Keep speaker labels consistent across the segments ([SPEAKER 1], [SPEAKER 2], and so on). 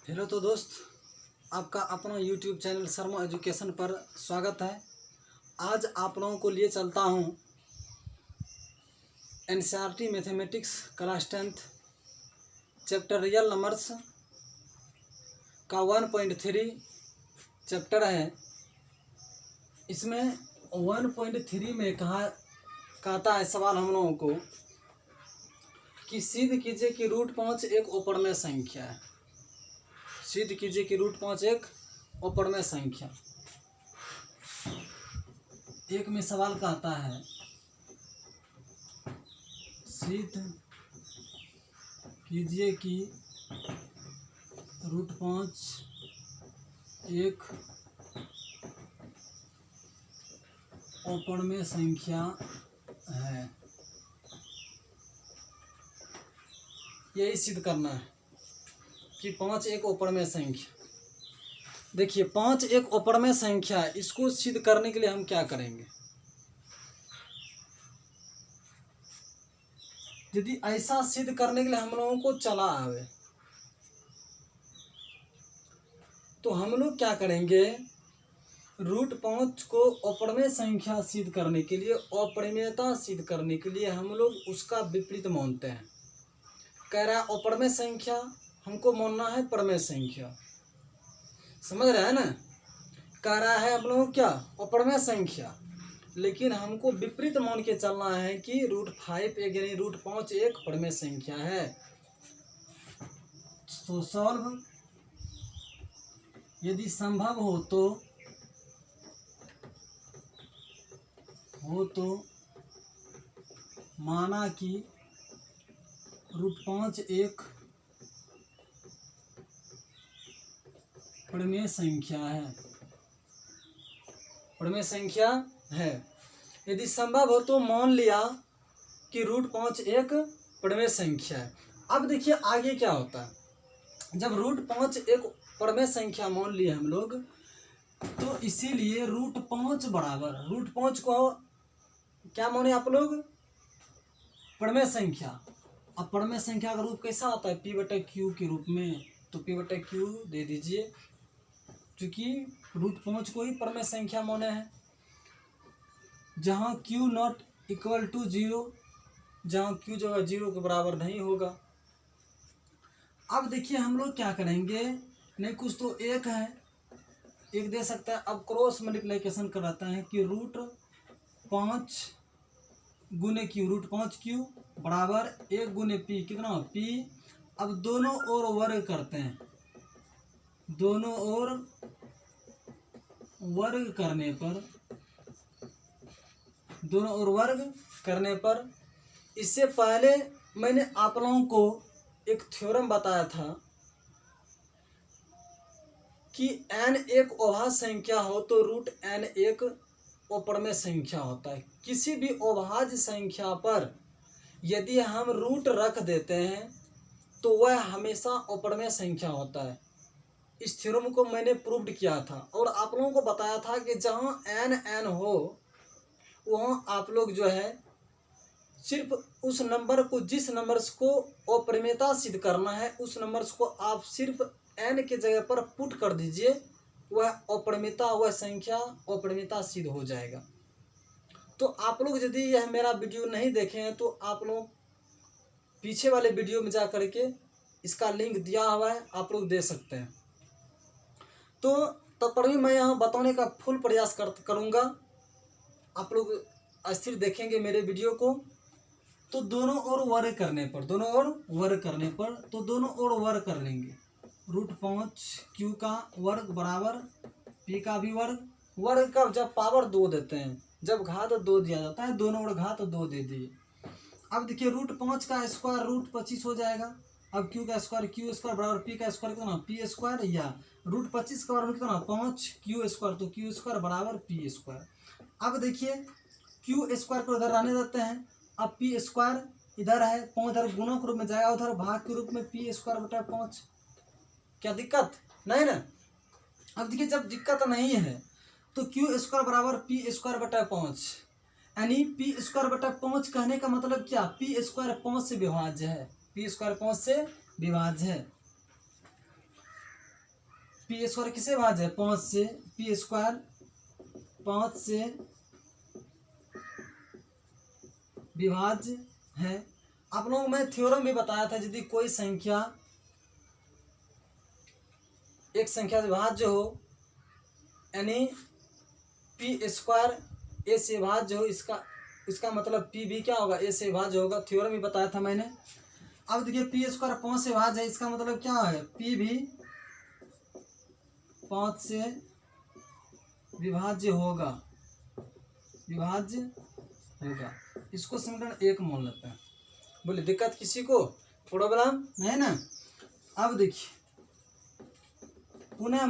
[SPEAKER 1] Hello तो दोस्त, आपका अपना यूट्यूब चैनल शर्मा एजुकेशन पर स्वागत है। आज आप लोगों को लिए चलता हूँ NCERT mathematics class 10th chapter real numbers का 1.3 चैप्टर है। इसमें 1.3 में कहता है सवाल हम लोगों को कि सिद्ध कीजिए कि √5 एक अपरमेय संख्या है। सिद्ध कीजिए कि √5 एक अपरमेय संख्या। एक में सवाल कहता है सिद्ध कीजिए कि √5 एक अपरमेय संख्या है। यही सिद्ध करना है कि 5 एक अपरमेय संख्या। देखिए 5 एक अपरमेय संख्या है, इसको सिद्ध करने के लिए हम क्या करेंगे। यदि ऐसा सिद्ध करने के लिए हम लोगों को चला आवे तो हम लोग क्या करेंगे, √5 को अपरमेय संख्या सिद्ध करने के लिए, अपरिमेयता सिद्ध करने के लिए हम लोग उसका विपरीत मानते हैं। कह रहा है अपरमेय संख्या, हमको मानना है परमेय संख्या। समझ रहे हैं ना। कह रहा है आप लोग क्या, अपरमेय संख्या, लेकिन हमको विपरीत मान के चलना है कि √5 एक यानी √5 एक परमेय संख्या है। तो सॉल्व यदि संभव हो तो माना कि √5 एक परमेय संख्या है। परमेय संख्या है। यदि संभव हो तो मान लिया कि √5 एक परमेय संख्या है। अब देखिए आगे क्या होता है। जब √5 एक परमेय संख्या मान लिए हम लोग, तो इसीलिए √5 बराबर, √5 को क्या माने आप लोग, परमेय संख्या। अब परमेय संख्या का रूप कैसा होता है, p/q के रूप में। तो p/q दे दीजिए, क्योंकि √5 को ही परमेय संख्या माने हैं। जहाँ q नॉट इक्वल टू 0, जहाँ q जो है 0 के बराबर नहीं होगा। अब देखिए हम लोग क्या करेंगे, नहीं कुछ तो एक है, एक दे सकता है। अब क्रॉस मल्टीप्लिकेशन कराते हैं कि √5 गुने q, √5q बराबर 1 गुने p, कितना p। अब दोनों ओर वर्ग करते हैं, दोनों ओर वर्ग करने पर, दोनों ओर वर्ग करने पर, इससे पहले मैंने आप लोगों को एक थ्योरम बताया था कि n एक अभाज्य संख्या हो तो √n एक अपरमेय संख्या होता है। किसी भी अभाज्य संख्या पर यदि हम रूट रख देते हैं तो वह हमेशा अपरमेय संख्या होता है। इस थ्योरम को मैंने प्रूव्ड किया था और आप लोगों को बताया था कि जहाँ n हो वहाँ आप लोग जो है सिर्फ उस नंबर को, जिस नंबर्स को अपरिमेयता सिद्ध करना है, उस नंबर्स को आप सिर्फ n के जगह पर पुट कर दीजिए, वह अपरिमेयता, वह संख्या अपरिमेयता सिद्ध हो जाएगा। तो आप लोग यदि यह मेरा वीडियो नहीं देखे हैं तो आप लोग पीछे वाले वीडियो में जा करके इसका लिंक दिया हुआ है, आप लोग दे सकते हैं। तो तब पर भी मैं यहाँ बताने का फुल प्रयास करूँगा। आप लोग अस्थिर देखेंगे मेरे वीडियो को। तो दोनों ओर वर्ग करने पर, दोनों ओर वर्ग करने पर, तो दोनों ओर वर्ग कर लेंगे। √5 q का वर्ग बराबर p का भी वर्ग। वर्ग का जब पावर 2 देते हैं, जब घात 2 दिया जाता है, दोनों ओर घात 2 दे दिए। अब देखिए √5 का स्क्वायर √25 हो जाएगा। अब q का स्क्वायर, q² बराबर p का स्क्वायर कितना, p², या √25 का वर्ग कितना 5 q², तो q² बराबर p²। अब देखिए q² को इधर रहने देते हैं। अब p² इधर है, 5 इधर गुणा के रूप में जाएगा, उधर भाग के रूप में p²/5। क्या दिक्कत नहीं ना। अब देखिए जब दिक्कत नहीं है तो q² बराबर p²/5, यानी p²/5 कहने का मतलब क्या, p² 5 से विभाज्य है, p² 5 से विभाज्य है। पी स्क्वायर किसे भाज्य है? 5 से। पी स्क्वायर 5 से विभाज्य है। आप लोगों को मैं थ्योरम भी बताया था, यदि कोई संख्या एक संख्या से भाज्य हो, यानी पी स्क्वायर ए से भाज्य हो, इसका मतलब पी भी क्या होगा? ए से भाज्य होगा। थ्योरम भी बताया था मैंने। अब देखिए पी स्क्वायर 5 से भाज्य है, इसका मतलब क्या है? पी भी 5 से विभाज्य होगा, विभाज्य होगा। इसको समीकरण 1 मान लेते हैं। बोले दिक्कत किसी को? प्रॉब्लम नहीं ना? अब देखिए पुनः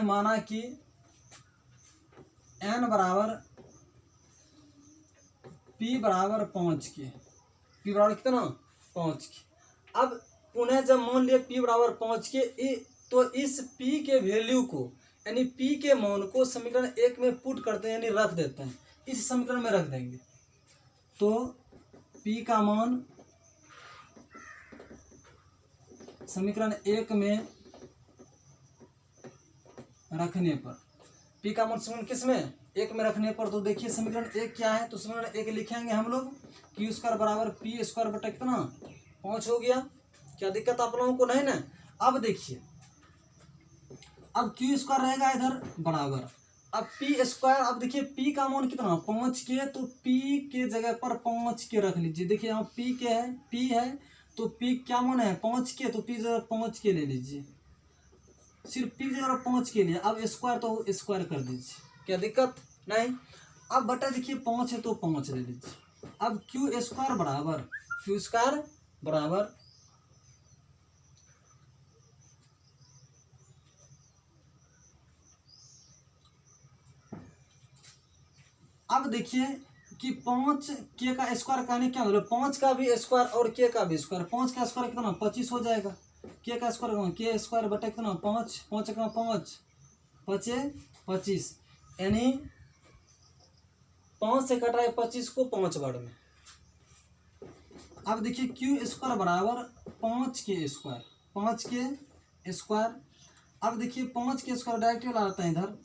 [SPEAKER 1] माना कि n बराबर p बराबर 5 के। p बराबर कितना? 5 के। अब पुनः जब मान लिया p बराबर 5 के, तो इस p के वैल्यू को, यानी p के मान को समीकरण 1 में पुट करते हैं, यानी रख देते हैं। इस समीकरण में रख देंगे तो p का मान समीकरण 1 में रखने पर, p का मान समीकरण किस में? 1 में रखने पर, तो देखिए समीकरण 1 क्या है? तो समीकरण 1 लिखेंगे हम लोग क्यू स्क्वायर बराबर पी स्क्वायर बटा कितना? 5 हो गया। क्या दिक्कत आप लोगों को? नहीं ना? अब देखिए, अब क्यू स्क्वायर रहेगा इधर बराबर, अब पी स्क्वायर, अब देखिए पी का मान कितना? 5 के, तो पी के जगह पर 5 के रख लीजिए। देखिए यहाँ पी के है, पी है, तो पी क्या मान है? 5 के, तो पी जगह 5 के ले लीजिए, सिर्फ पी जगह 5 के लिए। अब स्क्वायर तो स्क्वायर कर दीजिए, क्या दिक्कत? नहीं। अब बटा देखिए 5 है तो 5 ले लीजिए। अब क्यू स्क्वायर बराबर अब देखिए कि 5 के का स्क्वायर कहने क्या मतलब? 5 का भी स्क्वायर और के का भी स्क्वायर। 5 का स्क्वायर कितना? 25 हो जाएगा। के का स्क्वायर के स्क्वायर बटा कितना? 5, 5 का 5, 5 25, यानी 5 से कटा है 25 को 5 बार में। अब देखिए क्यू स्क्वायर बराबर 5 के स्क्वायर, 5 के स्क्वायर। अब देखिए 5 के स्क्वायर डायरेक्ट लाते हैं इधर,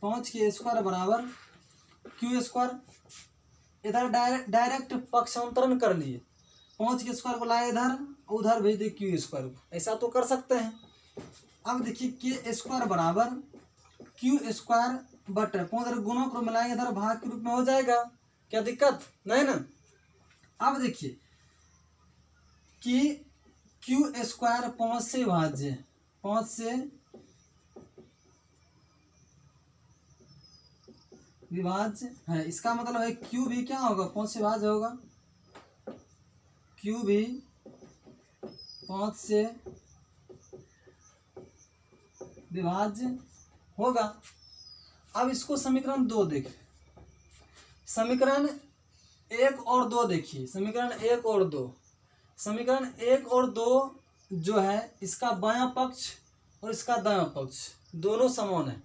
[SPEAKER 1] 5 के स्क्वायर बराबर क्यू स्क्वायर, इधर डायरेक्ट पक्षांतरण कर लिए, 5 के स्क्वायर को लाए इधर, उधर भेज दिए क्यू स्क्वायर को। ऐसा तो कर सकते हैं। अब देखिए के स्क्वायर बराबर क्यू स्क्वायर बटे 5 गुणों को मिलाएंगे इधर भाग के रूप में हो जाएगा। क्या दिक्कत? नहीं ना? अब देखिए कि क्यू स्क्वायर 5 से भाज्य, 5 से विभाज्य है। इसका मतलब है क्यू भी क्या होगा? 5 से भाज्य होगा। क्यू भी 5 से विभाज्य होगा। अब इसको समीकरण 2 देखिए, समीकरण 1 और 2 देखिए, समीकरण 1 और 2, समीकरण 1 और 2 जो है, इसका बायां पक्ष और इसका दायां पक्ष दोनों समान है।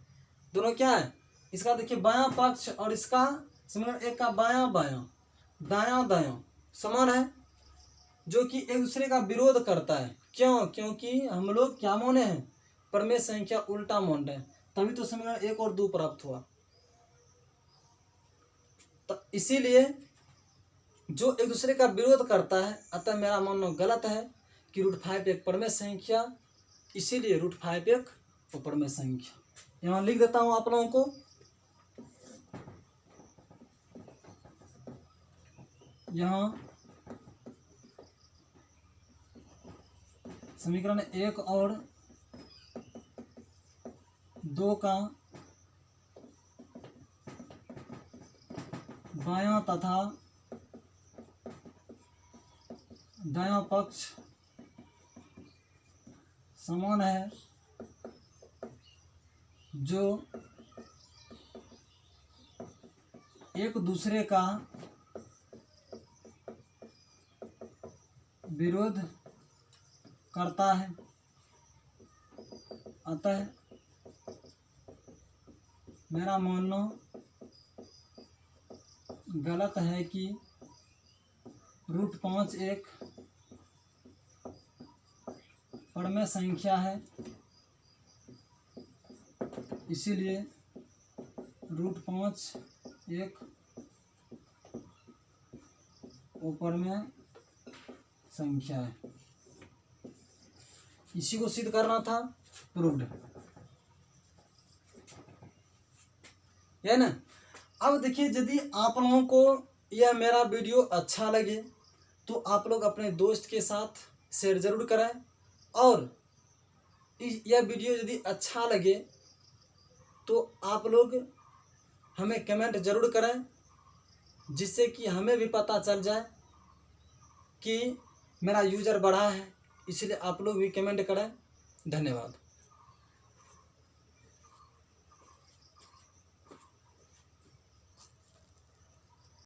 [SPEAKER 1] दोनों क्या है? इसका देखिए बायां पक्ष और इसका समीकरण 1 का बायां बायां, दायां दायां समान है, जो कि एक दूसरे का विरोध करता है। क्यों? क्योंकि हम लोग क्या माने हैं? प्रमेय संख्या उल्टा मान रहे हैं, तभी तो समीकरण 1 और 2 प्राप्त हुआ। तो इसीलिए जो एक दूसरे का विरोध करता है, अतः मेरा मानना गलत है कि √5 एक प्रमेय संख्या, इसीलिए √5 एक अप्रमेय संख्या। यहाँ लिख देता हूँ आप लोगों को, यहाँ समीकरण 1 और 2 का बायां तथा दायां पक्ष समान है, जो एक दूसरे का विरोध करता है। अतः मेरा मानना गलत है कि √5 एक परमेय संख्या है, इसीलिए √5 एक अपरमेय संख्या है। इसी को सिद्ध करना था, प्रूव्ड है ना। अब देखिए, यदि आप लोगों को यह मेरा वीडियो अच्छा लगे तो आप लोग अपने दोस्त के साथ शेयर ज़रूर करें, और यह वीडियो यदि अच्छा लगे तो आप लोग हमें कमेंट ज़रूर करें, जिससे कि हमें भी पता चल जाए कि मेरा यूज़र बढ़ा है। इसलिए आप लोग भी कमेंट करें। धन्यवाद।